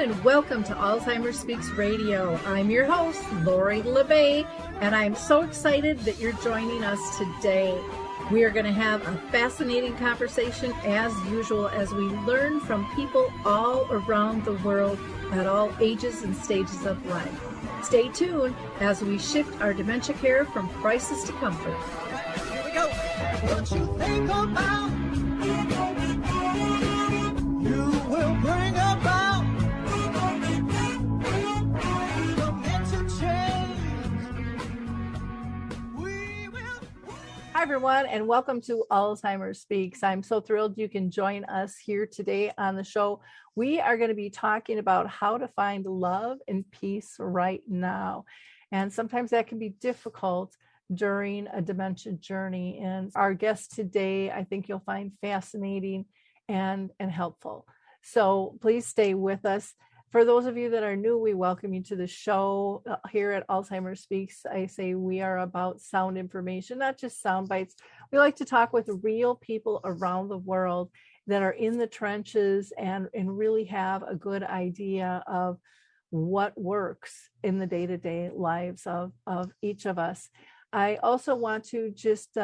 and welcome to Alzheimer's Speaks Radio. I'm your host, Lori LeBay, and I'm so excited that you're joining us today. We are going to have a fascinating conversation as usual as we learn from people all around the world at all ages and stages of life. Stay tuned as we shift our dementia care from crisis to comfort. Here we go. What you think about, you will bring about the mental change. We will. Hi, everyone, and welcome to Alzheimer's Speaks. I'm so thrilled you can join us here today on the show. We are going to be talking about how to find love and peace right now. And sometimes that can be difficult during a dementia journey. And our guest today, I think you'll find fascinating and helpful. So please stay with us. For those of you that are new, we welcome you to the show here at Alzheimer's Speaks. I say we are about sound information, not just sound bites. We like to talk with real people around the world that are in the trenches and really have a good idea of what works in the day-to-day lives of each of us. I also want to just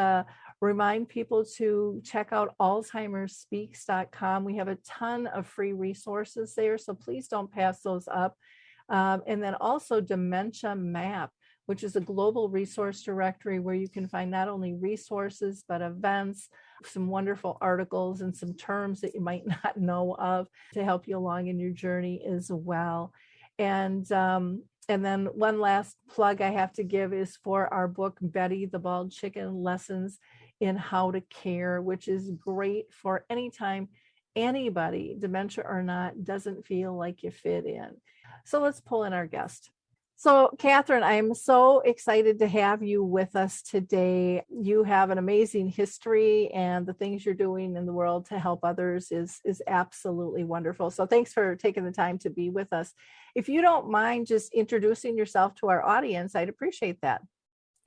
remind people to check out alzheimersspeaks.com. We have a ton of free resources there, so please don't pass those up. And then also Dementia Map, which is a global resource directory where you can find not only resources, but events, some wonderful articles, and some terms that you might not know of to help you along in your journey as well. And then one last plug I have to give is for our book, Betty the Bald Chicken, Lessons in How to Care, which is great for anytime anybody, dementia or not, doesn't feel like you fit in. So let's pull in our guest. So Catherine, I'm so excited to have you with us today. You have an amazing history, and the things you're doing in the world to help others is absolutely wonderful. So thanks for taking the time to be with us. If you don't mind just introducing yourself to our audience, I'd appreciate that.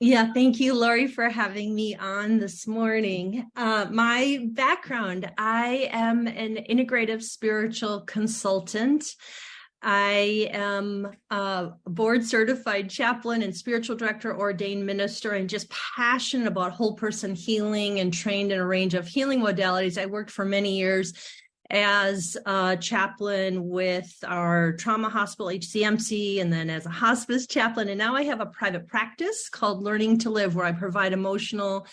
Yeah, thank you, Lori, for having me on this morning. My background, I am an integrative spiritual consultant. I am a board certified chaplain and spiritual director, ordained minister, and just passionate about whole person healing and trained in a range of healing modalities. I worked for many years as a chaplain with our trauma hospital, HCMC, and then as a hospice chaplain. And now I have a private practice called Learning to Live, where I provide emotional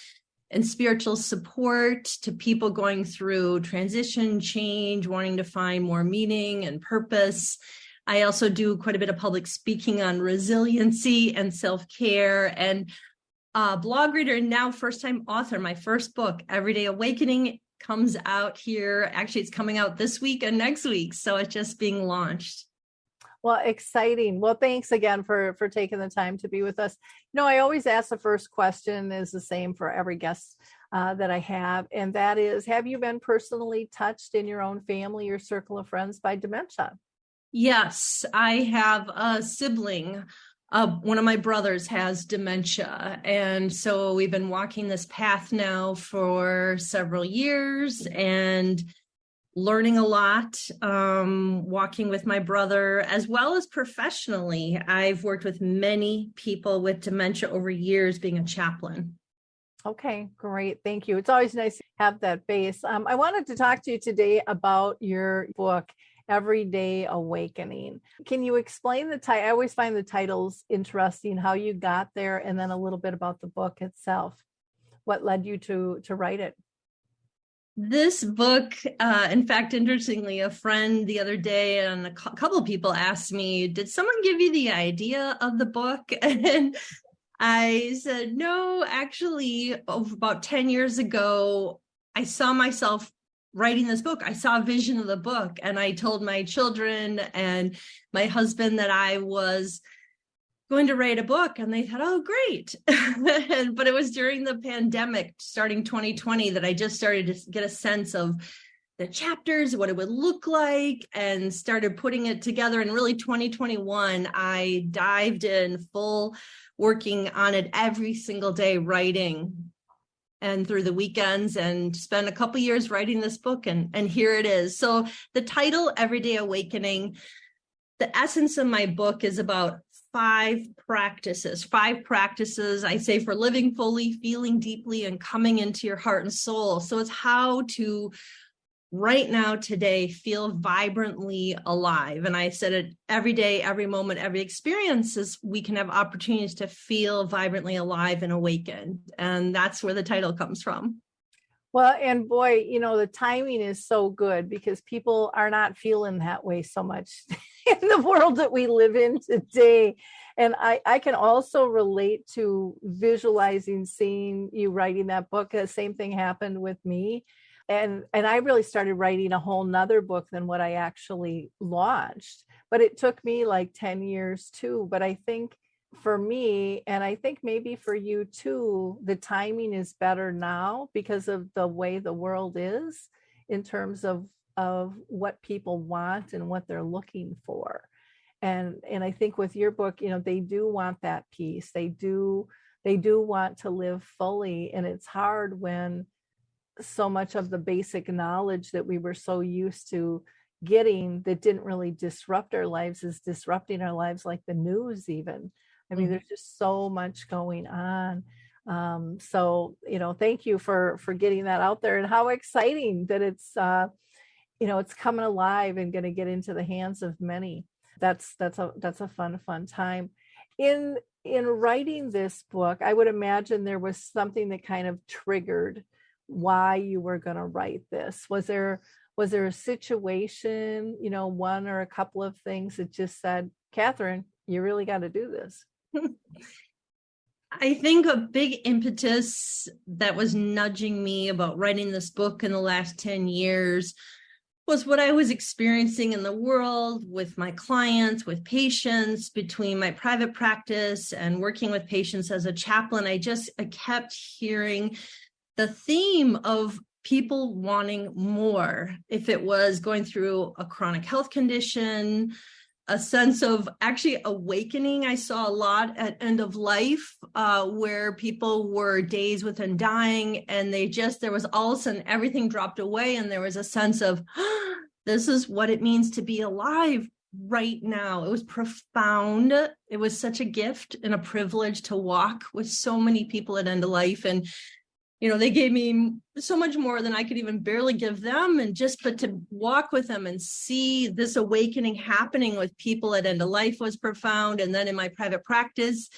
and spiritual support to people going through transition, change, wanting to find more meaning and purpose. I also do quite a bit of public speaking on resiliency and self-care, and blog reader, and now first-time author. My first book, Everyday Awakening, comes out here. Actually, it's coming out this week and next week, so it's just being launched. Well, exciting. Well, thanks again for taking the time to be with us. I always ask the first question is the same for every guest that I have, and that is, have you been personally touched in your own family or circle of friends by dementia? Yes, I have a sibling. One of my brothers has dementia. And so we've been walking this path now for several years and learning a lot, walking with my brother, as well as professionally. I've worked with many people with dementia over years being a chaplain. Okay, great. Thank you. It's always nice to have that base. I wanted to talk to you today about your book, Everyday Awakening. Can you explain the title? I always find the titles interesting, how you got there, and then a little bit about the book itself. What led you to write it? This book, in fact, interestingly, a friend the other day and a couple of people asked me, did someone give you the idea of the book? And I said, no, actually, about 10 years ago, I saw myself writing this book. I saw a vision of the book, and I told my children and my husband that I was going to write a book, and they thought, oh, great. But it was during the pandemic, starting 2020, that I just started to get a sense of the chapters, what it would look like, and started putting it together. And really 2021, I dived in full, working on it every single day, writing, and through the weekends, and spent a couple years writing this book, and here it is. So the title, Everyday Awakening, the essence of my book is about five practices I say for living fully, feeling deeply, and coming into your heart and soul. So it's how to right now, today, feel vibrantly alive. And I said it every day, every moment, every experience is we can have opportunities to feel vibrantly alive and awakened. And that's where the title comes from. Well, and boy, the timing is so good because people are not feeling that way so much in the world that we live in today. And I can also relate to visualizing, seeing you writing that book. The same thing happened with me. And I really started writing a whole nother book than what I actually launched. But it took me like 10 years too. But I think for me, and I think maybe for you too, the timing is better now because of the way the world is in terms of what people want and what they're looking for. And I think with your book, they do want that peace. They do want to live fully. And it's hard when so much of the basic knowledge that we were so used to getting that didn't really disrupt our lives is disrupting our lives, like the news even. I mean, there's just so much going on. So, thank you for getting that out there, and how exciting that it's, it's coming alive and going to get into the hands of many. That's a fun time. In writing this book, I would imagine there was something that kind of triggered why you were going to write this. Was there a situation, one or a couple of things that just said, Catherine, you really got to do this? I think a big impetus that was nudging me about writing this book in the last 10 years was what I was experiencing in the world with my clients, with patients, between my private practice and working with patients as a chaplain. I kept hearing the theme of people wanting more. If it was going through a chronic health condition, a sense of actually awakening. I saw a lot at end of life where people were days within dying, and there was all of a sudden everything dropped away, and there was a sense of this is what it means to be alive right now. It was profound. It was such a gift and a privilege to walk with so many people at end of life, and they gave me so much more than I could even barely give them. But to walk with them and see this awakening happening with people at end of life was profound. And then in my private practice,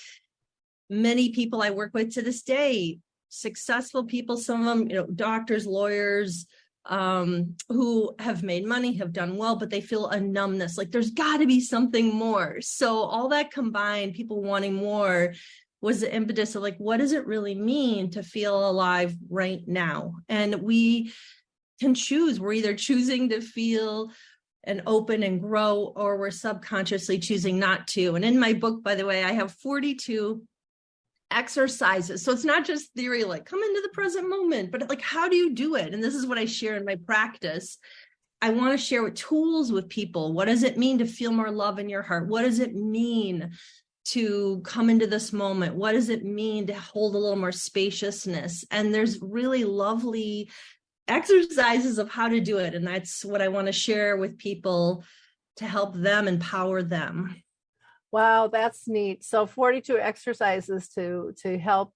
many people I work with to this day, successful people, some of them, doctors, lawyers, who have made money, have done well, but they feel a numbness, like there's got to be something more. So all that combined, people wanting more, was the impetus of like, what does it really mean to feel alive right now? And we can choose. We're either choosing to feel and open and grow, or we're subconsciously choosing not to. And in my book, by the way, I have 42 exercises. So it's not just theory, like come into the present moment, but like, how do you do it? And this is what I share in my practice. I want to share with tools with people. What does it mean to feel more love in your heart? What does it mean to come into this moment? What does it mean to hold a little more spaciousness? And there's really lovely exercises of how to do it. And that's what I want to share with people to help them empower them. Wow, that's neat. So 42 exercises to help,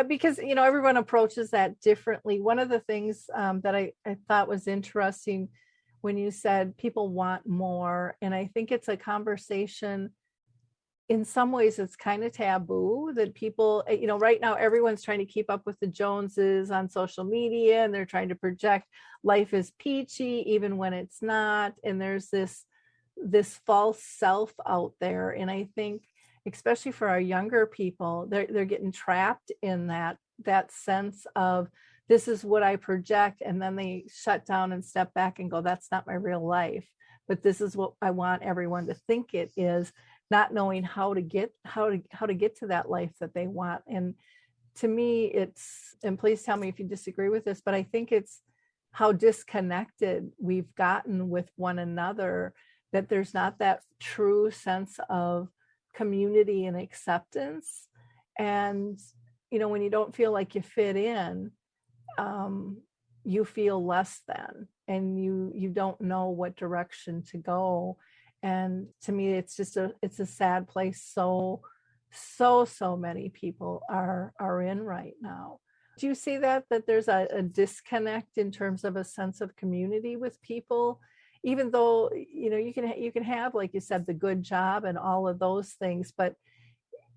because, everyone approaches that differently. One of the things that I thought was interesting when you said people want more, and I think it's a conversation. In some ways, it's kind of taboo that people, right now, everyone's trying to keep up with the Joneses on social media, and they're trying to project life is peachy, even when it's not. And there's this false self out there. And I think, especially for our younger people, they're getting trapped in that sense of this is what I project. And then they shut down and step back and go, that's not my real life, but this is what I want everyone to think it is, not knowing how to get to that life that they want. And to me, and please tell me if you disagree with this, but I think it's how disconnected we've gotten with one another, that there's not that true sense of community and acceptance. And, when you don't feel like you fit in, you feel less than, and you don't know what direction to go. And to me, it's a sad place. So many people are in right now. Do you see that there's a disconnect in terms of a sense of community with people, even though, you can have, like you said, the good job and all of those things, but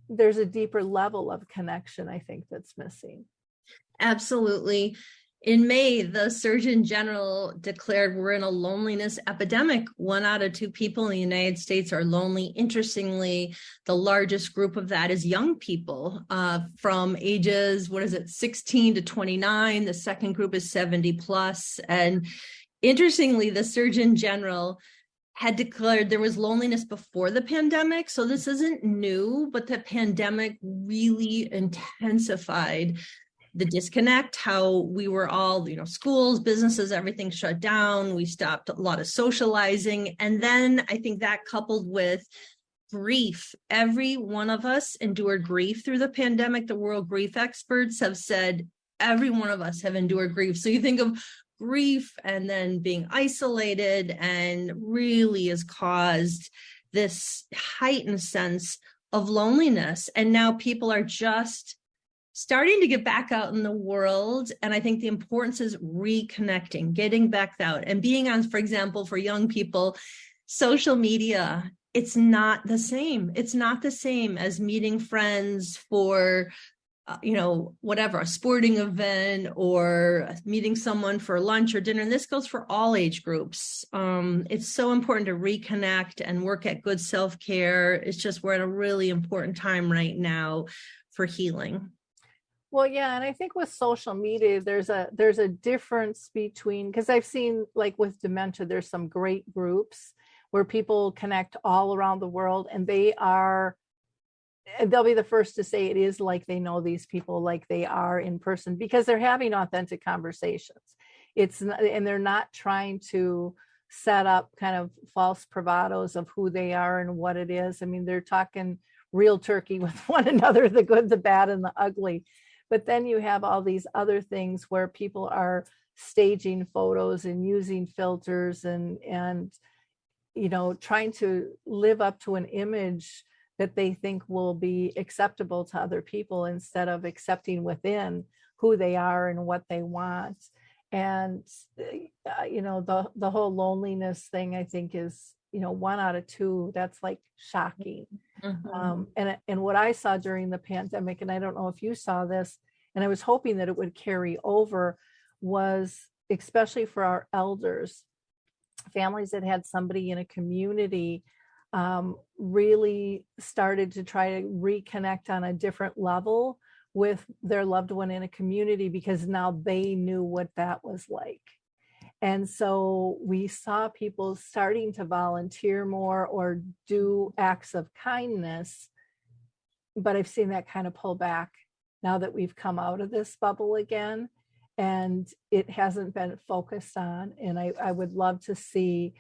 there's a deeper level of connection, I think, that's missing. Absolutely. In May, the Surgeon General declared we're in a loneliness epidemic. 1 out of 2 people in the United States are lonely. Interestingly, the largest group of that is young people from ages, 16 to 29. The second group is 70 plus. And interestingly, the Surgeon General had declared there was loneliness before the pandemic. So this isn't new, but the pandemic really intensified the disconnect, how we were all, schools, businesses, everything shut down. We stopped a lot of socializing. And then I think that coupled with grief, every one of us endured grief through the pandemic. The world grief experts have said every one of us have endured grief. So you think of grief and then being isolated, and really has caused this heightened sense of loneliness. And now people are just starting to get back out in the world. And I think the importance is reconnecting, getting back out and being on, for example, for young people, social media. It's not the same. It's not the same as meeting friends for, a sporting event, or meeting someone for lunch or dinner. And this goes for all age groups. It's so important to reconnect and work at good self-care. It's just, we're at a really important time right now for healing. Well, yeah, and I think with social media, there's a difference between, because I've seen, like with dementia, there's some great groups where people connect all around the world, and they'll be the first to say it is like they know these people like they are in person, because they're having authentic conversations. And they're not trying to set up kind of false bravados of who they are and what it is. I mean, they're talking real turkey with one another, the good, the bad, and the ugly. But then you have all these other things where people are staging photos and using filters and trying to live up to an image that they think will be acceptable to other people, instead of accepting within who they are and what they want. And the whole loneliness thing, I think, is 1 out of 2. That's like shocking. Mm-hmm. And what I saw during the pandemic, and I don't know if you saw this, and I was hoping that it would carry over, was especially for our elders, families that had somebody in a community, really started to try to reconnect on a different level with their loved one in a community, because now they knew what that was like. And so we saw people starting to volunteer more or do acts of kindness, but I've seen that kind of pull back now that we've come out of this bubble again, and it hasn't been focused on. And I would love to see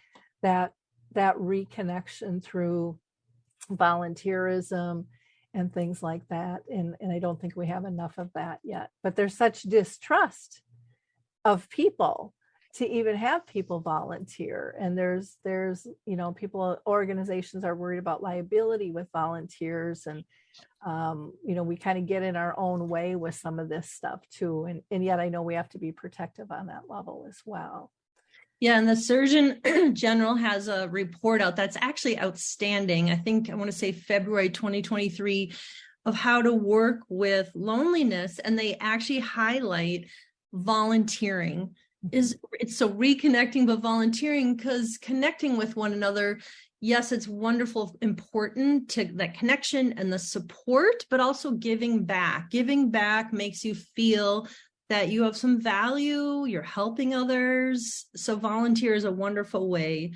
that reconnection through volunteerism and things like that. And I don't think we have enough of that yet. But there's such distrust of people to even have people volunteer. And there's organizations are worried about liability with volunteers. And, we kind of get in our own way with some of this stuff too. And yet I know we have to be protective on that level as well. Yeah, and the Surgeon General has a report out that's actually outstanding. I want to say February 2023, of how to work with loneliness. And they actually highlight volunteering. It's so reconnecting, but volunteering, because connecting with one another, yes, it's wonderful, important to that connection and the support, but also giving back. Giving back makes you feel that you have some value, you're helping others. So volunteer is a wonderful way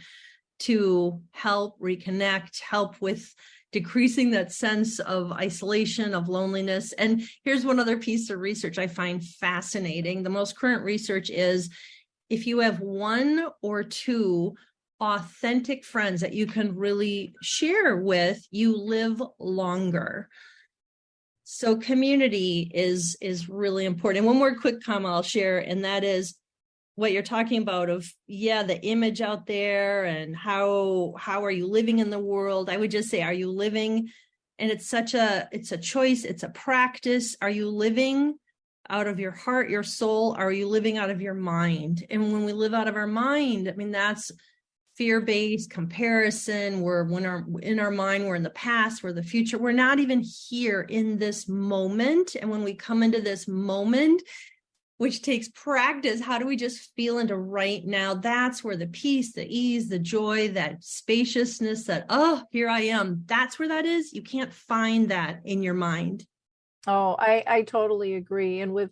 to help reconnect, help with decreasing that sense of isolation, of loneliness. And here's one other piece of research I find fascinating. The most current research is, if you have 1 or 2 authentic friends that you can really share with, you live longer. So community is really important. And one more quick comment I'll share, and that is, what you're talking about of, the image out there and how are you living in the world? I would just say, are you living? And it's a choice. It's a practice. Are you living out of your heart, your soul? Are you living out of your mind? And when we live out of our mind, I mean, that's fear-based comparison. In our mind, we're in the past, we're the future. We're not even here in this moment. And when we come into this moment, which takes practice, how do we just feel into right now? That's where the peace, the ease, the joy, that spaciousness, that, oh, here I am. That's where that is. You can't find that in your mind. Oh, I totally agree. And with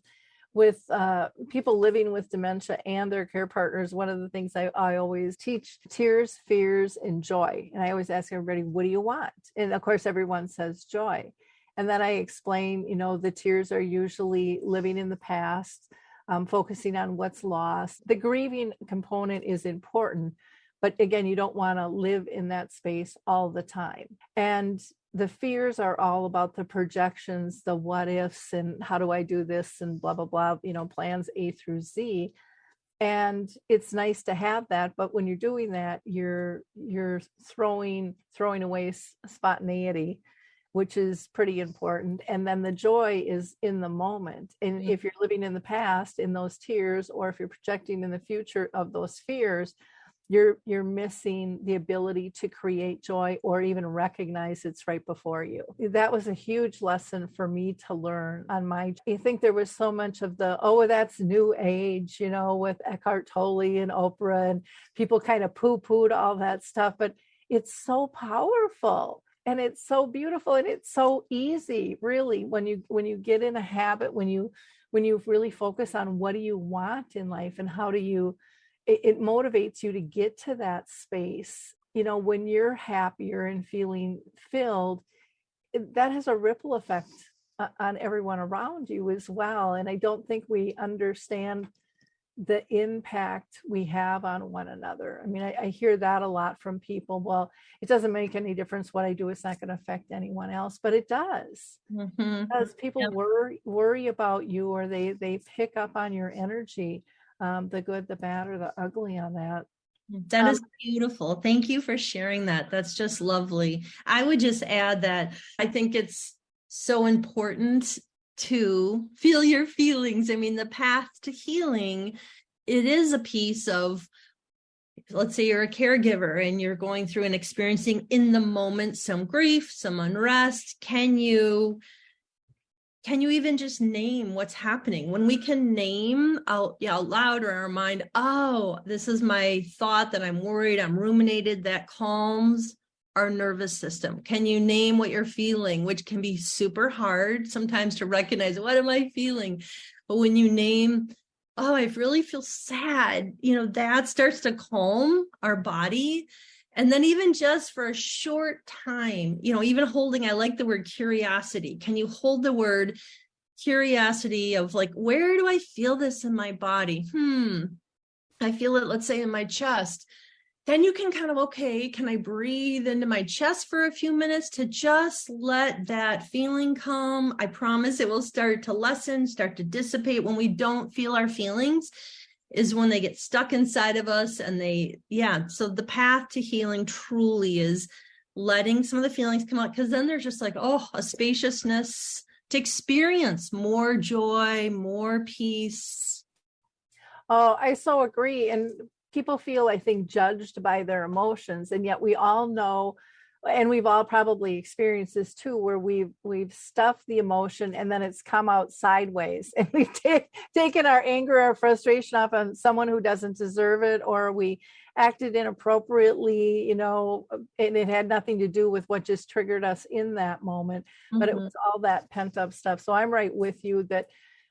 people living with dementia and their care partners, one of the things I always teach: tears, fears, and joy. And I always ask everybody, what do you want? And of course, everyone says joy. And then I explain, the tears are usually living in the past, focusing on what's lost. The grieving component is important, but again, you don't want to live in that space all the time. And the fears are all about the projections, the what ifs, and how do I do this, and blah, blah, blah, plans A through Z. And it's nice to have that, but when you're doing that, you're throwing away spontaneity, which is pretty important. And then the joy is in the moment. And if you're living in the past in those tears, or if you're projecting in the future of those fears, you're missing the ability to create joy or even recognize it's right before you. That was a huge lesson for me to learn on I think there was so much of that's new age, with Eckhart Tolle and Oprah, and people kind of poo-pooed all that stuff, but it's so powerful. And it's so beautiful, and it's so easy, really, when you get in a habit, when you really focus on what do you want in life, and how do you, it motivates you to get to that space. When you're happier and feeling filled, that has a ripple effect on everyone around you as well. And I don't think we understand the impact we have on one another. I mean, I hear that a lot from people. Well, it doesn't make any difference what I do. It's not going to affect anyone else, but it does. Mm-hmm. Because people worry about you, or they pick up on your energy, the good, the bad, or the ugly on that. That is beautiful. Thank you for sharing that. That's just lovely. I would just add that I think it's so important to feel your feelings. I mean, the path to healing, it is a piece of, let's say you're a caregiver and you're going through and experiencing in the moment some grief, some unrest. Can you even just name what's happening? When we can name out loud or in our mind, oh, this is my thought that I'm worried, I'm ruminated, that calms our nervous system. Can you name what you're feeling, which can be super hard sometimes to recognize, what am I feeling? But when you name, oh, I really feel sad, that starts to calm our body. And then even just for a short time, even holding, I like the word curiosity. Can you hold the word curiosity of like, where do I feel this in my body? I feel it, let's say, in my chest. Then you can kind of, okay, can I breathe into my chest for a few minutes to just let that feeling come? I promise it will start to lessen, start to dissipate. When we don't feel our feelings is when they get stuck inside of us, and so the path to healing truly is letting some of the feelings come out, because then there's just like, a spaciousness to experience more joy, more peace. Oh, I so agree. And people feel, I think, judged by their emotions. And yet we all know, and we've all probably experienced this too, where we've stuffed the emotion and then it's come out sideways, and we've taken our anger, our frustration off on someone who doesn't deserve it, or we acted inappropriately, and it had nothing to do with what just triggered us in that moment, but it was all that pent up stuff. So I'm right with you that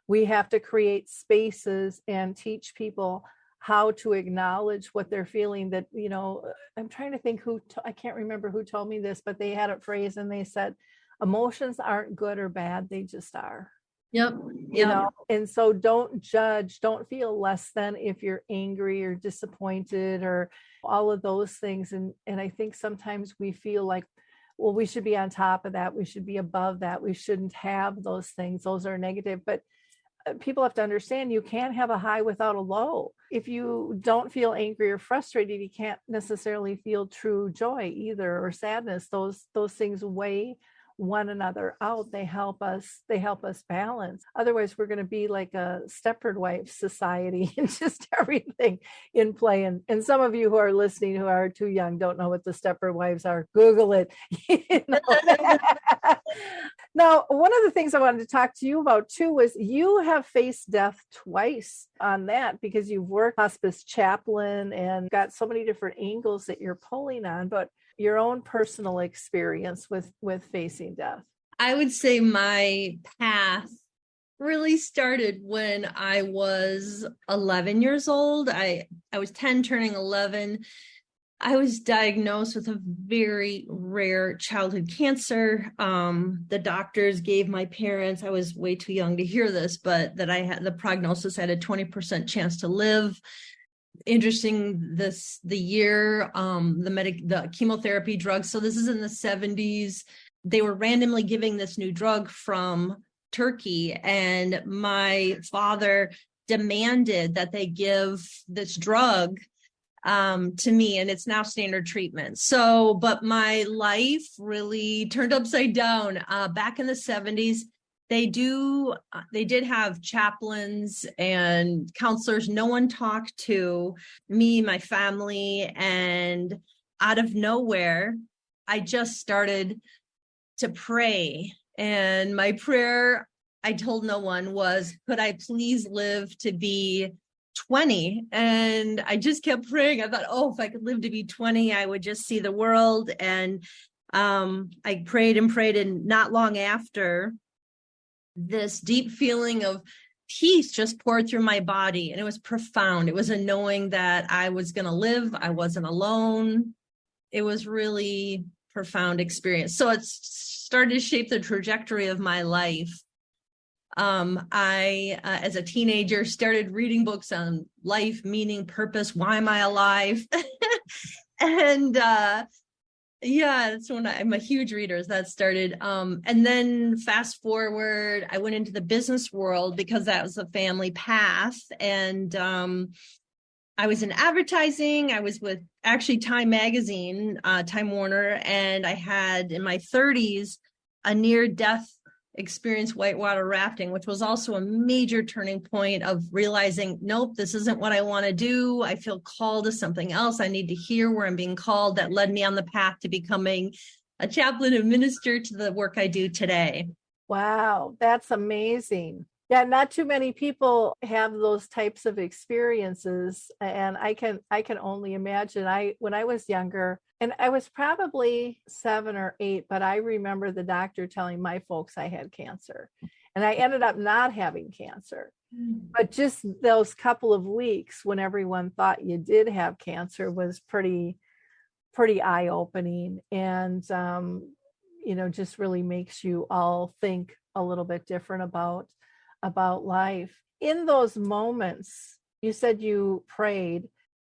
we have to create spaces and teach people how to acknowledge what they're feeling. That, I'm trying to think I can't remember who told me this, but they had a phrase and they said, emotions aren't good or bad, they just are. Yep. And so don't judge, don't feel less than if you're angry or disappointed or all of those things. And I think sometimes we feel like, well, we should be on top of that, we should be above that, we shouldn't have those things, those are negative. But people have to understand you can't have a high without a low. If you don't feel angry or frustrated, you can't necessarily feel true joy either, or sadness. Those things weigh one another out. They help us balance. Otherwise, we're going to be like a Stepford wife society and just everything in play. And some of you who are listening who are too young don't know what the Stepford wives are. Google it. Now, one of the things I wanted to talk to you about too was you have faced death twice on that, because you've worked hospice chaplain and got so many different angles that you're pulling on, but your own personal experience with facing death. I would say my path really started when I was 11 years old. I was 10 turning 11. I was diagnosed with a very rare childhood cancer. The doctors gave my parents, I was way too young to hear this, but that I had the prognosis, I had a 20% chance to live. Interesting, the year, the chemotherapy drugs. So this is in the 70s. They were randomly giving this new drug from Turkey, and my father demanded that they give this drug to me, and it's now standard treatment. So, but my life really turned upside down. Back in the 70s, they did have chaplains and counselors. No one talked to me, my family, and out of nowhere, I just started to pray. And my prayer, I told no one, was, could I please live to be 20? And I just kept praying. I thought, if I could live to be 20, I would just see the world. And I prayed and prayed, and not long after, this deep feeling of peace just poured through my body, and it was profound. It was a knowing that I was going to live. I wasn't alone. It was really profound experience. So it started to shape the trajectory of my life. I, as a teenager, started reading books on life, meaning, purpose. Why am I alive? And that's when I'm a huge reader. So that started. And then fast forward, I went into the business world because that was a family path. And I was in advertising. I was with actually Time Magazine, Time Warner, and I had in my 30s a near-death experience, whitewater rafting, which was also a major turning point of realizing, nope, this isn't what I want to do. I feel called to something else. I need to hear where I'm being called. That led me on the path to becoming a chaplain and minister to the work I do today. Wow, that's amazing. Yeah, not too many people have those types of experiences, and I can only imagine. When I was younger, and I was probably 7 or 8, but I remember the doctor telling my folks I had cancer, and I ended up not having cancer. But just those couple of weeks when everyone thought you did have cancer was pretty eye-opening, and just really makes you all think a little bit different about life. In those moments, you said you prayed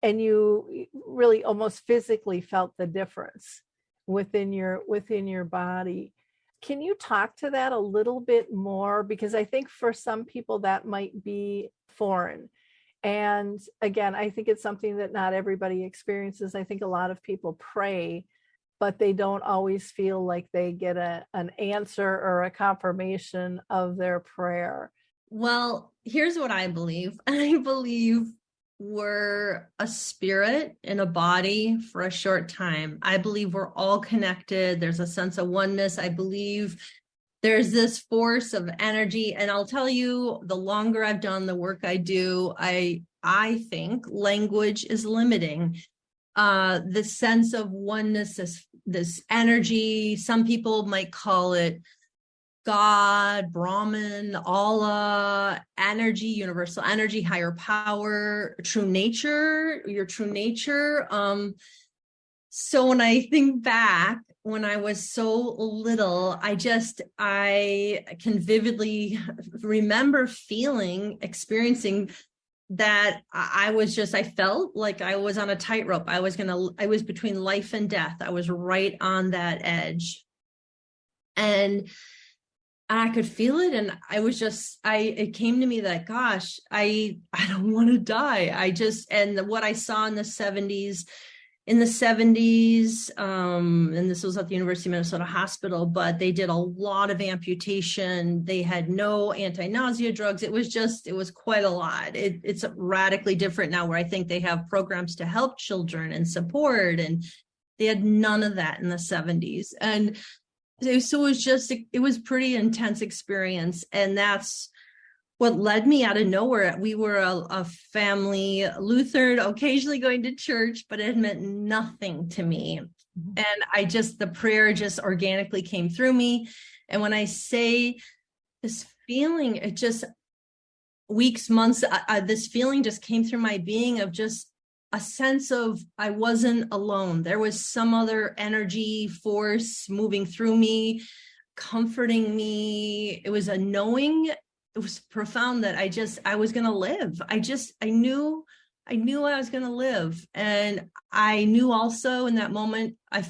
and you really almost physically felt the difference within your body. Can you talk to that a little bit more? Because I think for some people that might be foreign. And again, I think it's something that not everybody experiences. I think a lot of people pray, but they don't always feel like they get an answer or a confirmation of their prayer. Well, here's what I believe. I believe we're a spirit in a body for a short time. I believe we're all connected. There's a sense of oneness. I believe there's this force of energy. And I'll tell you, the longer I've done the work I do, I think language is limiting. The sense of oneness, this energy, some people might call it God, Brahman, Allah, energy, universal energy, higher power, true nature, your true nature. So when I think back, when I was so little, I can vividly remember experiencing that I felt like I was on a tightrope. I was between life and death. I was right on that edge. And I could feel it. And I was just, it came to me that, gosh, I don't want to die. And what I saw in the 70s, and this was at the University of Minnesota Hospital, but they did a lot of amputation. They had no anti-nausea drugs. It was quite a lot. It's radically different now, where I think they have programs to help children and support, and they had none of that in the 70s. And so it was pretty intense experience. And that's what led me out of nowhere. We were a family Lutheran, occasionally going to church, but it meant nothing to me. And the prayer just organically came through me. And when I say this feeling, it just weeks, months, this feeling just came through my being of just a sense of I wasn't alone. There was some other energy force moving through me, comforting me. It was a knowing. It was profound that I was going to live. I knew I was going to live. And I knew also in that moment, I had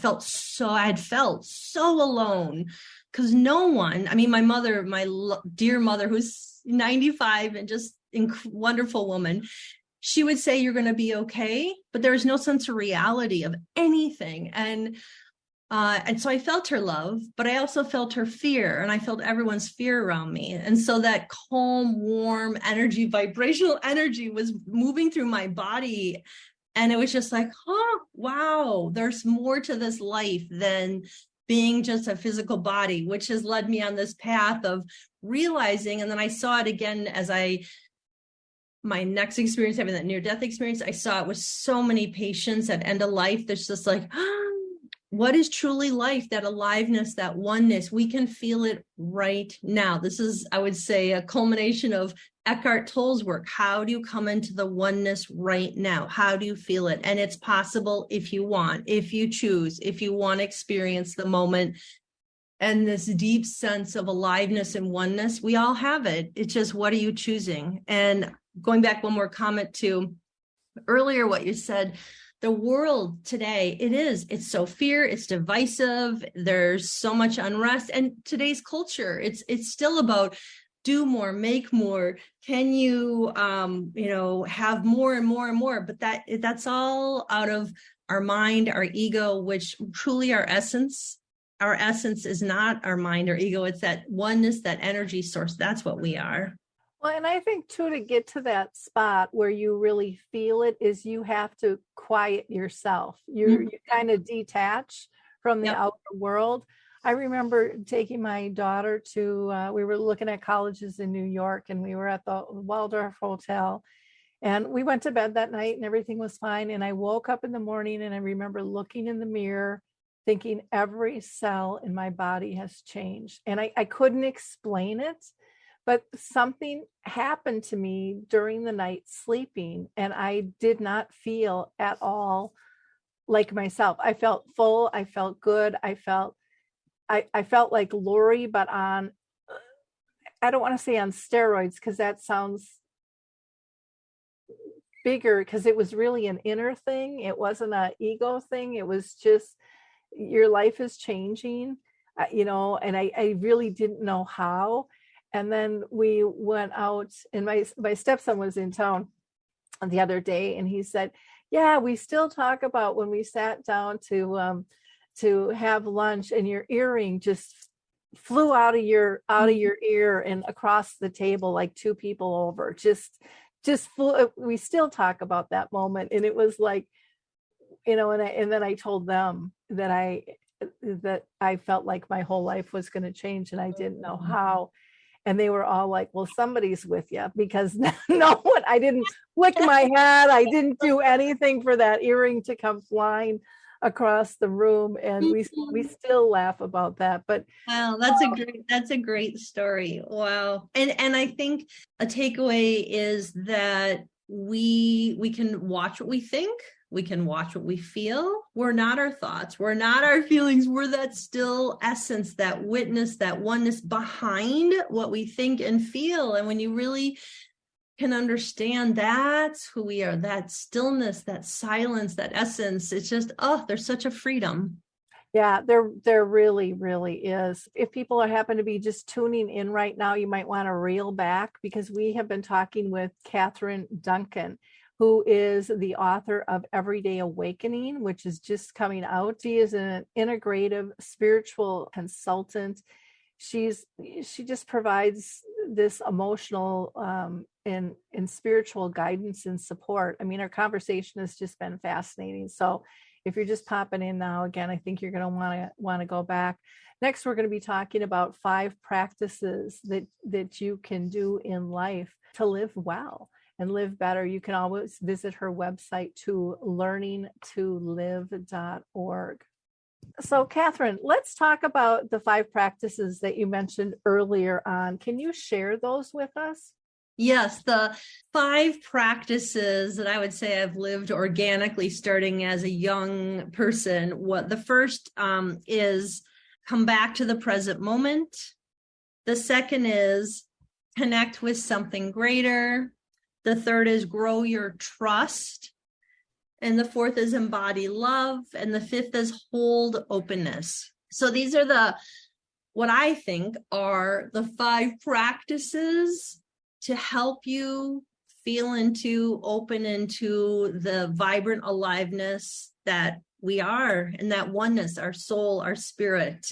felt so alone, because no one, I mean, my mother, dear mother, who's 95 and just wonderful woman, she would say, you're going to be okay. But there was no sense of reality of anything. And so I felt her love, but I also felt her fear, and I felt everyone's fear around me. And so that calm, warm energy, vibrational energy was moving through my body. And it was just like, oh, wow, there's more to this life than being just a physical body, which has led me on this path of realizing. And then I saw it again as my next experience, having that near-death experience, I saw it with so many patients at end of life. There's just like, what is truly life? That aliveness, that oneness, we can feel it right now. This is, I would say, a culmination of Eckhart Tolle's work. How do you come into the oneness right now? How do you feel it? And it's possible if you want, if you choose, if you want to experience the moment and this deep sense of aliveness and oneness. We all have it. It's just, what are you choosing? And going back one more comment to earlier, what you said, the world today, it's so it's divisive. There's so much unrest, and today's culture, it's still about do more, make more. Can you, have more and more and more? But that's all out of our mind, our ego, which truly our essence is not our mind or ego. It's that oneness, that energy source. That's what we are. Well, and I think too, to get to that spot where you really feel it, is you have to quiet yourself. You kind of detach from the outer world. I remember taking my daughter to, we were looking at colleges in New York, and we were at the Waldorf Hotel, and we went to bed that night and everything was fine. And I woke up in the morning, and I remember looking in the mirror, thinking every cell in my body has changed. And I couldn't explain it. But something happened to me during the night sleeping, and I did not feel at all like myself. I felt full. I felt good. I felt like Lori, but on, I don't want to say on steroids, because that sounds bigger, because it was really an inner thing. It wasn't an ego thing. It was just, your life is changing, and I really didn't know how. And then we went out, and my stepson was in town the other day, and he said, yeah, we still talk about when we sat down to have lunch, and your earring just flew out of your ear and across the table, like two people over, just flew. We still talk about that moment. And it was like, and then I told them that I felt like my whole life was going to change, and I didn't know how. And they were all like, well, somebody's with you, because no one, I didn't flick my head. I didn't do anything for that earring to come flying across the room. And we still laugh about that. But wow, that's a great story. Wow. And I think a takeaway is that we can watch what we think. We can watch what we feel. We're not our thoughts. We're not our feelings. We're that still essence, that witness, that oneness behind what we think and feel. And when you really can understand that's who we are, that stillness, that silence, that essence, it's just, there's such a freedom. Yeah, there really, really is. If people are happen to be just tuning in right now, you might want to reel back because we have been talking with Catherine Duncan, who is the author of Everyday Awakening, which is just coming out. She is an integrative spiritual consultant. She just provides this emotional and spiritual guidance and support. I mean, our conversation has just been fascinating. So if you're just popping in now, again, I think you're going to want to go back. Next, we're going to be talking about 5 practices that you can do in life to live well and live better. You can always visit her website to learningtolive.org. So, Catherine, let's talk about the 5 practices that you mentioned earlier on. Can you share those with us? Yes, the 5 practices that I would say I've lived organically starting as a young person. What the first is come back to the present moment. The second is connect with something greater. The third is grow your trust. And the fourth is embody love. And the fifth is hold openness. So these are what I think are the 5 practices to help you feel open into the vibrant aliveness that we are and that oneness, our soul, our spirit.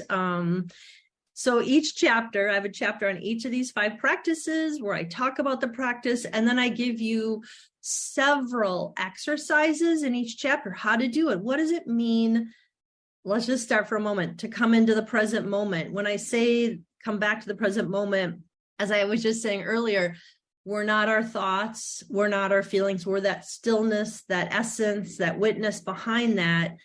So each chapter, I have a chapter on each of these 5 practices where I talk about the practice, and then I give you several exercises in each chapter, how to do it. What does it mean? Let's just start for a moment to come into the present moment. When I say come back to the present moment, as I was just saying earlier, we're not our thoughts, we're not our feelings, we're that stillness, that essence, that witness behind that.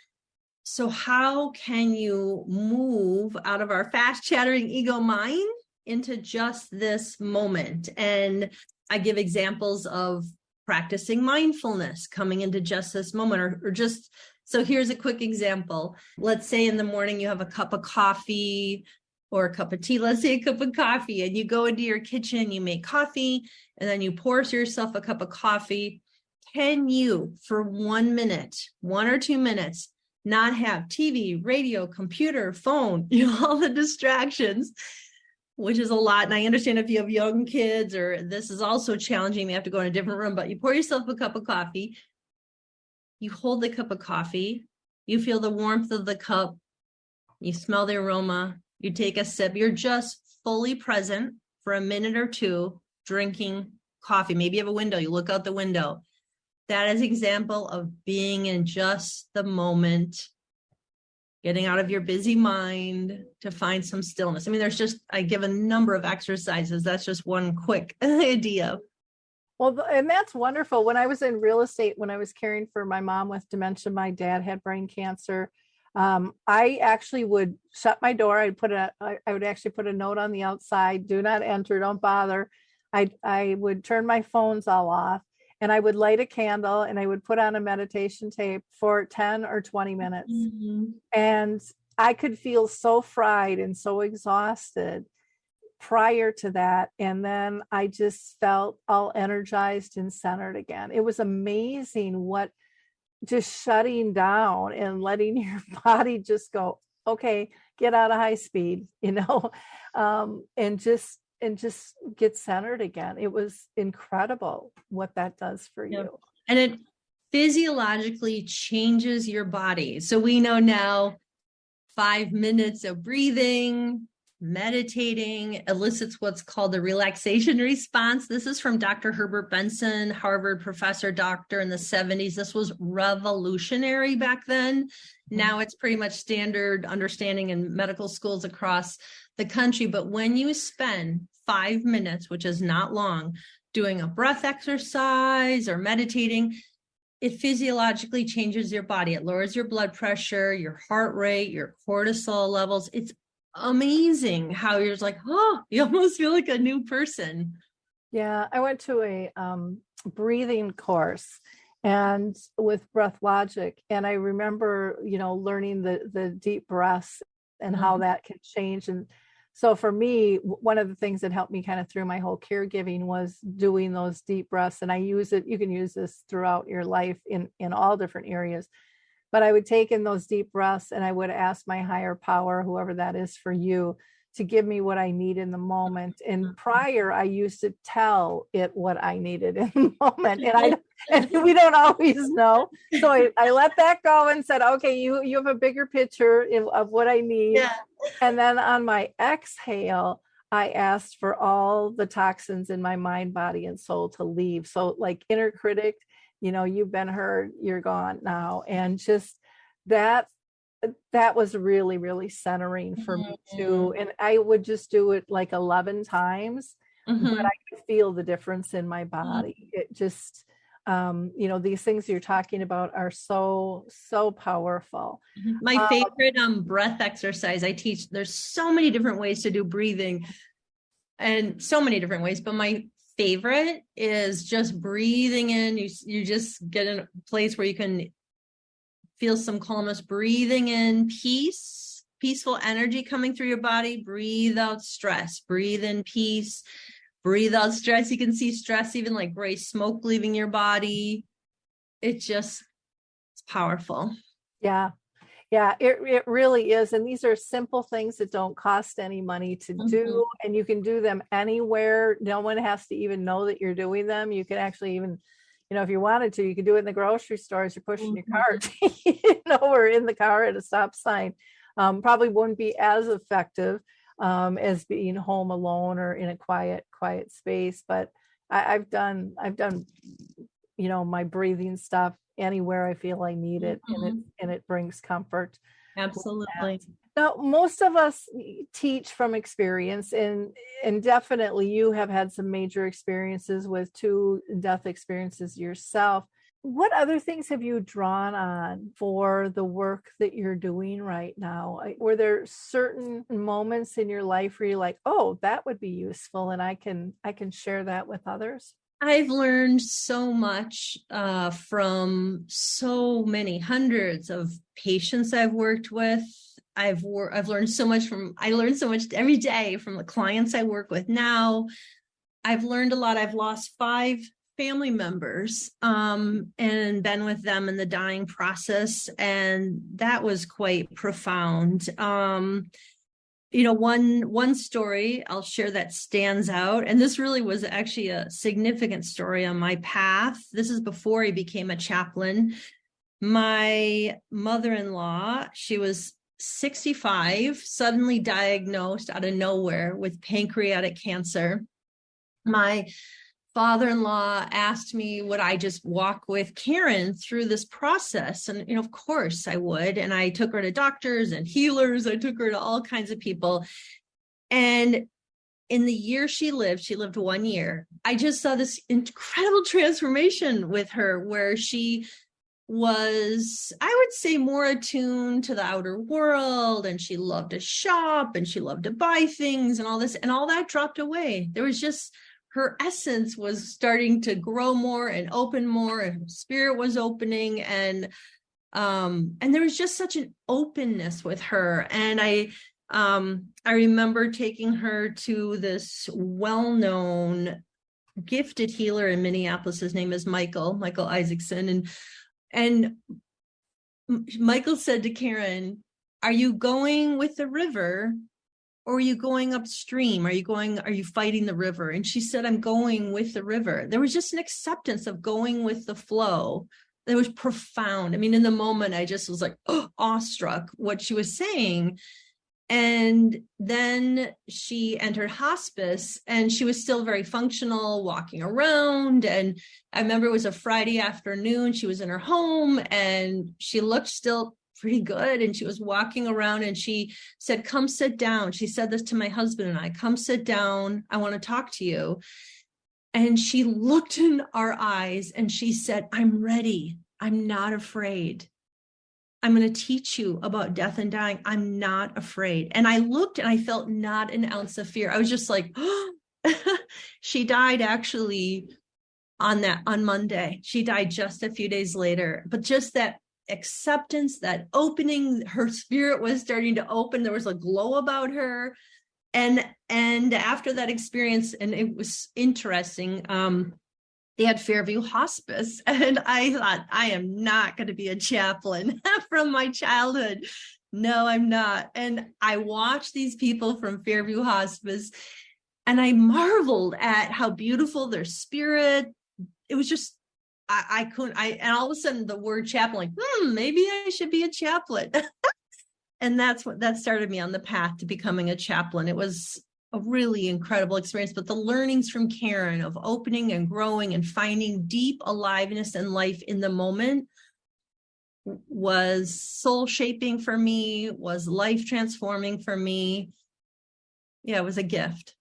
So how can you move out of our fast chattering ego mind into just this moment? And I give examples of practicing mindfulness, coming into just this moment, or just, so here's a quick example. Let's say in the morning you have a cup of coffee or a cup of tea, let's say a cup of coffee, and you go into your kitchen, you make coffee, and then you pour yourself a cup of coffee. Can you, for 1 minute, 1 or 2 minutes, not have TV, radio, computer, phone, all the distractions, which is a lot. And I understand if you have young kids, or this is also challenging, they have to go in a different room, but you pour yourself a cup of coffee, you hold the cup of coffee, you feel the warmth of the cup, you smell the aroma, you take a sip, you're just fully present for a minute or 2 drinking coffee. Maybe you have a window, you look out the window. That is an example of being in just the moment, getting out of your busy mind to find some stillness. I mean, I give a number of exercises. That's just one quick idea. Well, and that's wonderful. When I was in real estate, when I was caring for my mom with dementia, my dad had brain cancer. I actually would shut my door. I would actually put a note on the outside: do not enter, don't bother. I would turn my phones all off, and I would light a candle, and I would put on a meditation tape for 10 or 20 minutes. Mm-hmm. And I could feel so fried and so exhausted prior to that. And then I just felt all energized and centered again. It was amazing what just shutting down and letting your body just go, okay, get out of high speed, and just get centered again. It was incredible what that does for you. And it physiologically changes your body. So we know now 5 minutes of breathing, meditating elicits what's called the relaxation response. This is from Dr. Herbert Benson, Harvard professor, doctor in the 70s. This was revolutionary back then. Now it's pretty much standard understanding in medical schools across the country. But when you spend 5 minutes, which is not long, doing a breath exercise or meditating, it physiologically changes your body. It lowers your blood pressure, your heart rate, your cortisol levels. It's amazing how you're just like, oh, you almost feel like a new person. Yeah, I went to a breathing course and with Breath Logic, and I remember, learning the deep breaths and how that can change. And so for me, one of the things that helped me kind of through my whole caregiving was doing those deep breaths. And I use it. You can use this throughout your life in all different areas. but I would take in those deep breaths and I would ask my higher power, whoever that is for you, to give me what I need in the moment. And prior, I used to tell it what I needed in the moment. And we don't always know. So I let that go and said, okay, you have a bigger picture of what I need. Yeah. And then on my exhale, I asked for all the toxins in my mind, body, and soul to leave. So like inner critic, you've been heard, you're gone now. And just that was really, really centering for me too. And I would just do it like 11 times, but I could feel the difference in my body. It just, these things you're talking about are so, so powerful. My favorite breath exercise I teach, there's so many different ways to do breathing and so many different ways, but my favorite is just breathing in. You just get in a place where you can feel some calmness, breathing in peace, peaceful energy coming through your body. Breathe out stress, breathe in peace, breathe out stress. You can see stress, even like gray smoke leaving your body. It's powerful. Yeah. Yeah, it really is. And these are simple things that don't cost any money to do. And you can do them anywhere. No one has to even know that you're doing them. You can actually even, if you wanted to, you could do it in the grocery store as you're pushing your cart, or in the car at a stop sign. Probably wouldn't be as effective as being home alone or in a quiet space. But I've done, my breathing stuff anywhere I feel I need it, and it brings comfort. Absolutely. Now, most of us teach from experience, and definitely you have had some major experiences with 2 death experiences yourself. What other things have you drawn on for the work that you're doing right now? Were there certain moments in your life where you're like, oh, that would be useful, and I can share that with others? I've learned so much from so many hundreds of patients I've worked with. I've learned so much I learn so much every day from the clients I work with now. I've learned a lot. I've lost 5 family members and been with them in the dying process. And that was quite profound. One story I'll share that stands out, and this really was actually a significant story on my path. This is before I became a chaplain. My mother-in-law, she was 65, suddenly diagnosed out of nowhere with pancreatic cancer. My father-in-law asked me, would I just walk with Karen through this process? And, of course I would. And I took her to doctors and healers. I took her to all kinds of people. And in the year she lived 1 year. I just saw this incredible transformation with her, where she was, I would say, more attuned to the outer world, and she loved to shop and she loved to buy things and all this, and all that dropped away. There was just, her essence was starting to grow more and open more, and her spirit was opening, and there was just such an openness with her. And I remember taking her to this well-known gifted healer in Minneapolis. His name is Michael Isaacson. And Michael said to Karen, are you going with the river, or are you going upstream? Are you fighting the river? And she said, I'm going with the river. There was just an acceptance of going with the flow that was profound. I mean, in the moment, I just was like, awestruck what she was saying. And then she entered hospice, and she was still very functional, walking around. And I remember it was a Friday afternoon. She was in her home, and she looked still pretty good. And she was walking around, and she said, come sit down. She said this to my husband and I, come sit down. I want to talk to you. And she looked in our eyes and she said, I'm ready. I'm not afraid. I'm going to teach you about death and dying. I'm not afraid. And I looked and I felt not an ounce of fear. I was just like, she died actually on Monday. She died just a few days later. But just that acceptance, that opening, her spirit was starting to open. There was a glow about her. And after that experience, and it was interesting, they had Fairview Hospice. And I thought, I am not going to be a chaplain from my childhood. No, I'm not. And I watched these people from Fairview Hospice and I marveled at how beautiful their spirit. It was just, I couldn't, and all of a sudden the word chaplain, like, maybe I should be a chaplain. And that started me on the path to becoming a chaplain. It was a really incredible experience, but the learnings from Karen of opening and growing and finding deep aliveness and life in the moment was soul shaping for me, was life transforming for me. Yeah, it was a gift.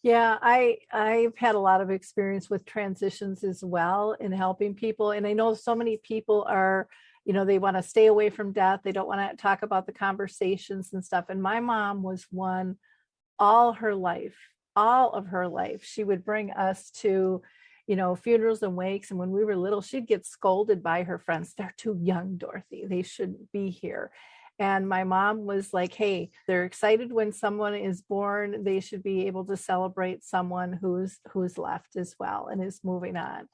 Yeah, I've had a lot of experience with transitions as well in helping people. And I know so many people are, they want to stay away from death. They don't want to talk about the conversations and stuff. And my mom was one all of her life. She would bring us to, funerals and wakes. And when we were little, she'd get scolded by her friends. They're too young, Dorothy. They shouldn't be here. And my mom was like, hey, they're excited when someone is born. They should be able to celebrate someone who's left as well and is moving on.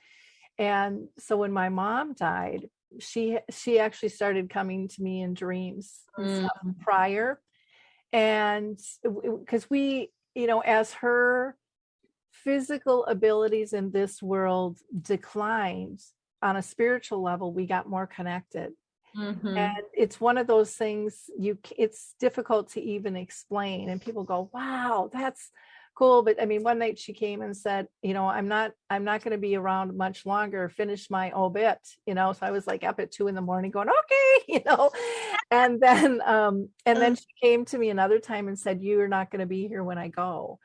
And so when my mom died, she actually started coming to me in dreams and stuff prior. And because we, as her physical abilities in this world declined on a spiritual level, we got more connected. Mm-hmm. And it's one of those things it's difficult to even explain. And people go, wow, that's cool. But I mean, one night she came and said, I'm not going to be around much longer, finish my obit, so I was like up at 2 a.m. going, okay, and then she came to me another time and said, you're not going to be here when I go.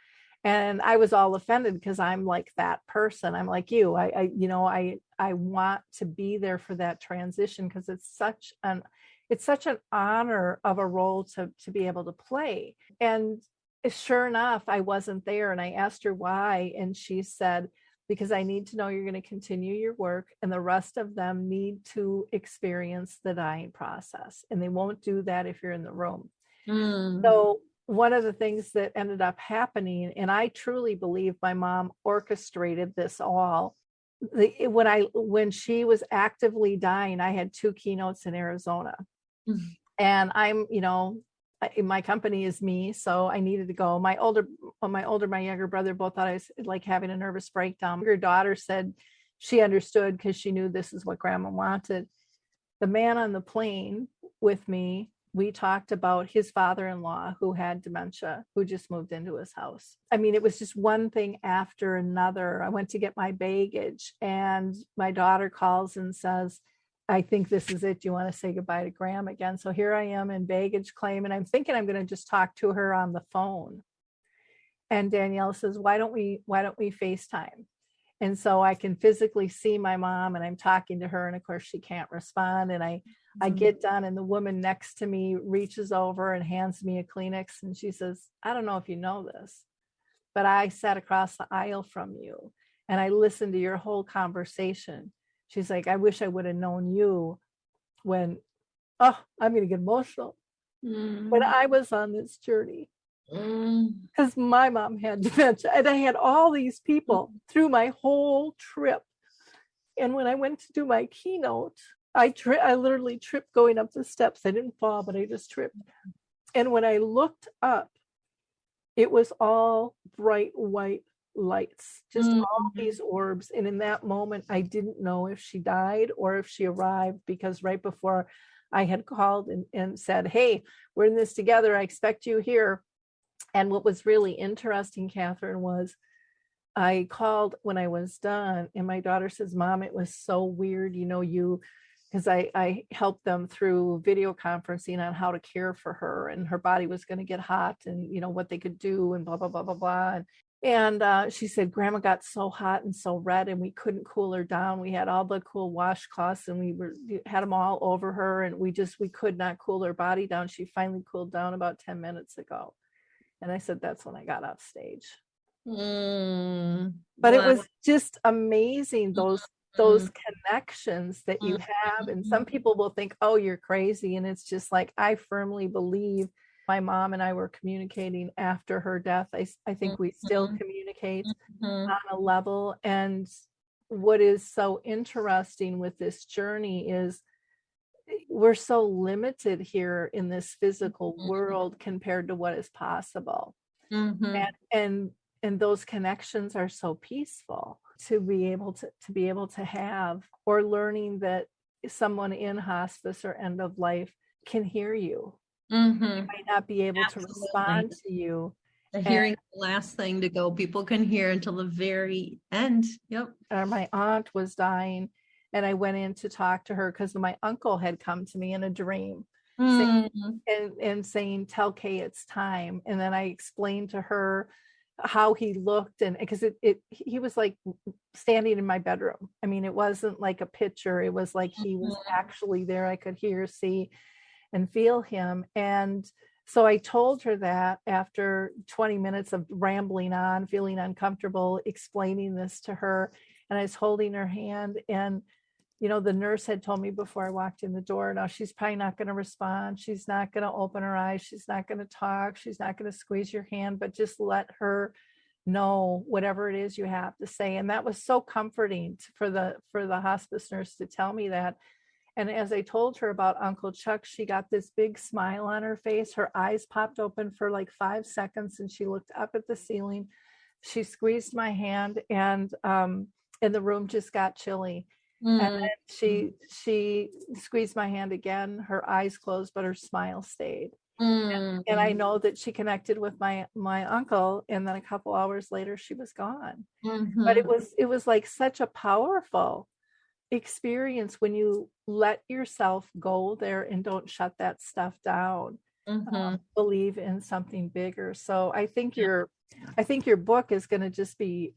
And I was all offended because I'm like that person. I'm like you. I want to be there for that transition because it's such an honor of a role to be able to play. And sure enough, I wasn't there. And I asked her why. And she said, because I need to know you're going to continue your work and the rest of them need to experience the dying process. And they won't do that if you're in the room. So one of the things that ended up happening, and I truly believe my mom orchestrated this all. When she was actively dying, I had 2 keynotes in Arizona, and I'm, my company is me, so I needed to go. My younger brother both thought I was like having a nervous breakdown. Her daughter said she understood because she knew this is what Grandma wanted. The man on the plane with me, we talked about his father-in-law who had dementia, who just moved into his house. I mean, it was just one thing after another. I went to get my baggage and my daughter calls and says, I think this is it. Do you want to say goodbye to Graham again? So here I am in baggage claim, and I'm thinking I'm going to just talk to her on the phone. And Danielle says, why don't we FaceTime? And so I can physically see my mom and I'm talking to her. And of course she can't respond. And I get done and the woman next to me reaches over and hands me a Kleenex. And she says, I don't know if you know this, but I sat across the aisle from you and I listened to your whole conversation. She's like, I wish I would have known you when, I'm going to get emotional. When I was on this journey. Because my mom had dementia and I had all these people through my whole trip. And when I went to do my keynote, I literally tripped going up the steps. I didn't fall, but I just tripped. And when I looked up, it was all bright white lights, just all these orbs. And in that moment, I didn't know if she died or if she arrived, because right before I had called and said, hey, we're in this together. I expect you here. And what was really interesting, Catherine, was I called when I was done and my daughter says, Mom, it was so weird, because I helped them through video conferencing on how to care for her, and her body was going to get hot and, what they could do and blah, blah, blah, blah, blah. And she said, Grandma got so hot and so red and we couldn't cool her down. We had all the cool washcloths and we had them all over her and we could not cool her body down. She finally cooled down about 10 minutes ago. And I said, that's when I got off stage. But It was just amazing, those connections that you have. And some people will think, oh, you're crazy. And it's just like, I firmly believe my mom and I were communicating after her death. I think we still communicate on a level. And what is so interesting with this journey is we're so limited here in this physical world compared to what is possible. Mm-hmm. And those connections are so peaceful to be able to have, or learning that someone in hospice or end of life can hear you. Mm-hmm. They might not be able Absolutely. to respond to you. The hearing, the last thing to go, people can hear until the very end. Yep. My aunt was dying, and I went in to talk to her because my uncle had come to me in a dream saying, and saying, "Tell Kay it's time." And then I explained to her how he looked, and because he was like standing in my bedroom. I mean, it wasn't like a picture. It was like he was actually there. I could hear, see, and feel him. And so I told her that after 20 minutes of rambling on, feeling uncomfortable, explaining this to her, and I was holding her hand. And, you know, the nurse had told me before I walked in the door, no, she's probably not going to respond. She's not going to open her eyes. She's not going to talk. She's not going to squeeze your hand, but just let her know whatever it is you have to say. And that was so comforting for the hospice nurse to tell me that. And as I told her about Uncle Chuck, she got this big smile on her face. Her eyes popped open for like 5 seconds, and she looked up at the ceiling. She squeezed my hand, and the room just got chilly. And then she squeezed my hand again. Her eyes closed, but her smile stayed. And I know that she connected with my uncle, and then a couple hours later she was gone. But it was like such a powerful experience when you let yourself go there and don't shut that stuff down. Believe in something bigger. So I think your book is going to just be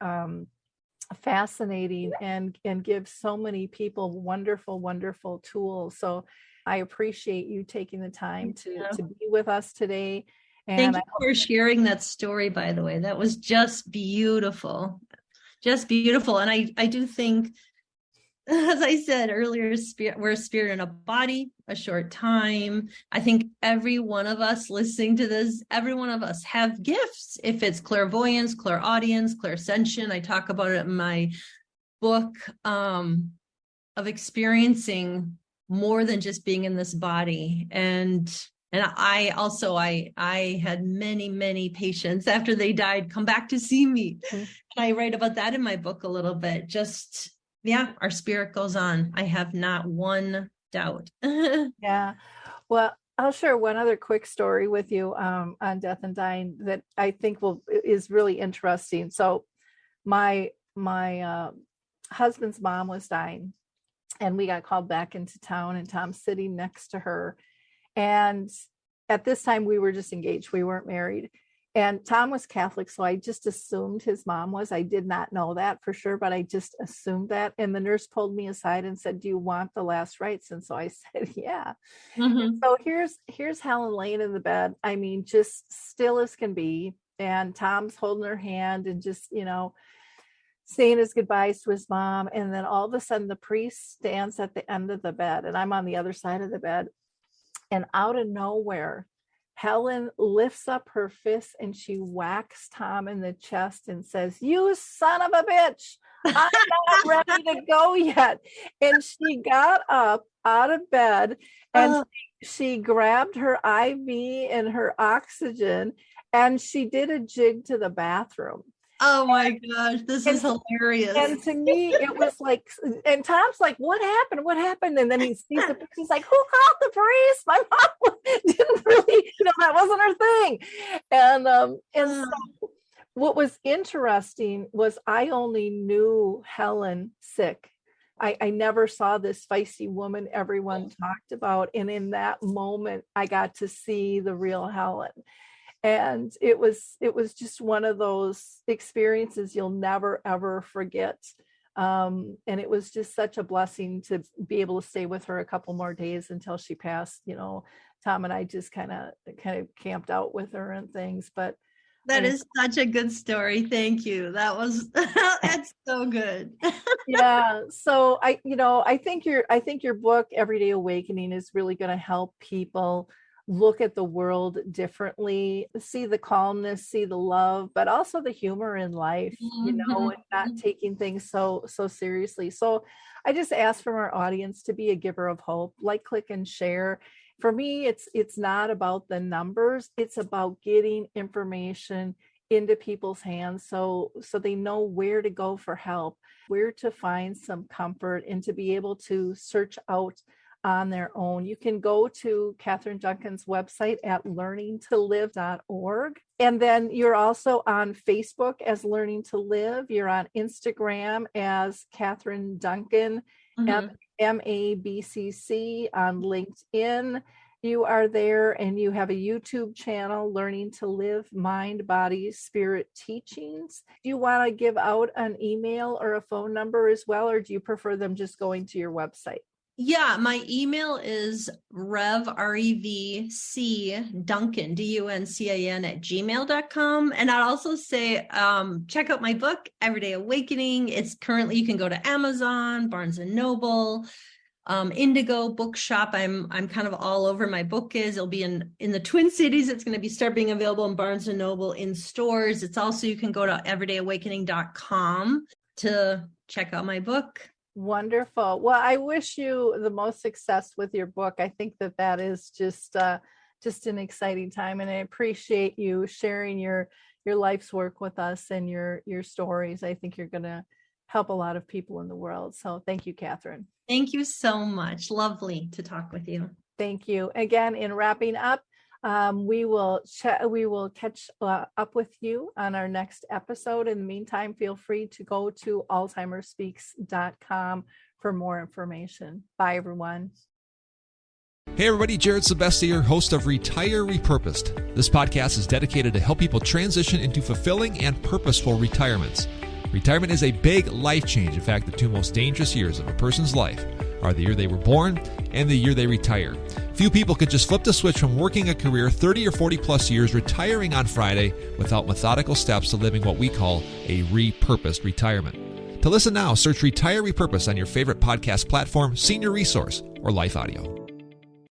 fascinating and give so many people wonderful tools. So I appreciate you taking the time to be with us today. And thank you for sharing that story, by the way. That was just beautiful. And I do think, as I said earlier, we're a spirit in a body, a short time. I think every one of us listening to this, every one of us have gifts. If it's clairvoyance, clairaudience, clairsentient, I talk about it in my book, of experiencing more than just being in this body. And I also, I had many patients after they died come back to see me. And I write about that in my book a little bit. Just, yeah, our spirit goes on. I have not one doubt. Yeah. Well, I'll share one other quick story with you on death and dying that I think is really interesting. So my husband's mom was dying, and we got called back into town, and Tom's sitting next to her. And at this time we were just engaged. We weren't married. And Tom was Catholic, so I just assumed his mom was. I did not know that for sure, but I just assumed that. And the nurse pulled me aside and said, "Do you want the last rites?" And so I said, "Yeah." So here's Helen laying in the bed. I mean, just still as can be. And Tom's holding her hand and just, you know, saying his goodbyes to his mom. And then all of a sudden the priest stands at the end of the bed, and I'm on the other side of the bed. And out of nowhere, Helen lifts up her fist and she whacks Tom in the chest and says, "You son of a bitch, I'm not ready to go yet." And she got up out of bed, and she grabbed her IV and her oxygen, and she did a jig to the bathroom. Oh my gosh, this is hilarious. And to me, it was like, and Tom's like, "What happened? What happened?" And then he sees the priest. He's like, "Who called the priest? My mom didn't really, that wasn't her thing." And so what was interesting was I only knew Helen sick. I never saw this feisty woman everyone talked about. And in that moment, I got to see the real Helen. And it was just one of those experiences you'll never, ever forget. And it was just such a blessing to be able to stay with her a couple more days until she passed. You know, Tom and I just kind of camped out with her and things. But that is such a good story. Thank you. That's so good. Yeah. So I think your book, Everyday Awakening, is really going to help people look at the world differently, see the calmness, see the love, but also the humor in life, and not taking things so seriously. So I just ask from our audience to be a giver of hope, like, click, and share. For me, it's not about the numbers, it's about getting information into people's hands so they know where to go for help, where to find some comfort, and to be able to search out on their own. You can go to Catherine Duncan's website at learningtolive.org. And then you're also on Facebook as Learning to Live. You're on Instagram as Catherine Duncan, MABCC, on LinkedIn. You are there, and you have a YouTube channel, Learning to Live Mind, Body, Spirit Teachings. Do you want to give out an email or a phone number as well, or do you prefer them just going to your website? Yeah, my email is REVC Duncan, DUNCAN @gmail.com. And I'd also say, check out my book, Everyday Awakening. It's currently, you can go to Amazon, Barnes and Noble, Indigo Bookshop. I'm kind of all over. My book is, it'll be in the Twin Cities. It's going to start being available in Barnes and Noble, in stores. It's also, you can go to everydayawakening.com to check out my book. Wonderful. Well, I wish you the most success with your book. I think that is just an exciting time, and I appreciate you sharing your life's work with us and your stories. I think you're going to help a lot of people in the world. So thank you, Catherine. Thank you so much. Lovely to talk with you. Thank you. Again, in wrapping up, we will catch up with you on our next episode. In the meantime, feel free to go to alzheimersspeaks.com for more information. Bye, everyone. Hey everybody, Jared Sebesti, your host of Retire Repurposed. This podcast is dedicated to help people transition into fulfilling and purposeful retirements. Retirement is a big life change. In fact, the two most dangerous years of a person's life are the year they were born and the year they retire. Few people can just flip the switch from working a career 30 or 40 plus years, retiring on Friday, without methodical steps to living what we call a repurposed retirement. To listen now, search Retire Repurposed on your favorite podcast platform, Senior Resource, or Life Audio.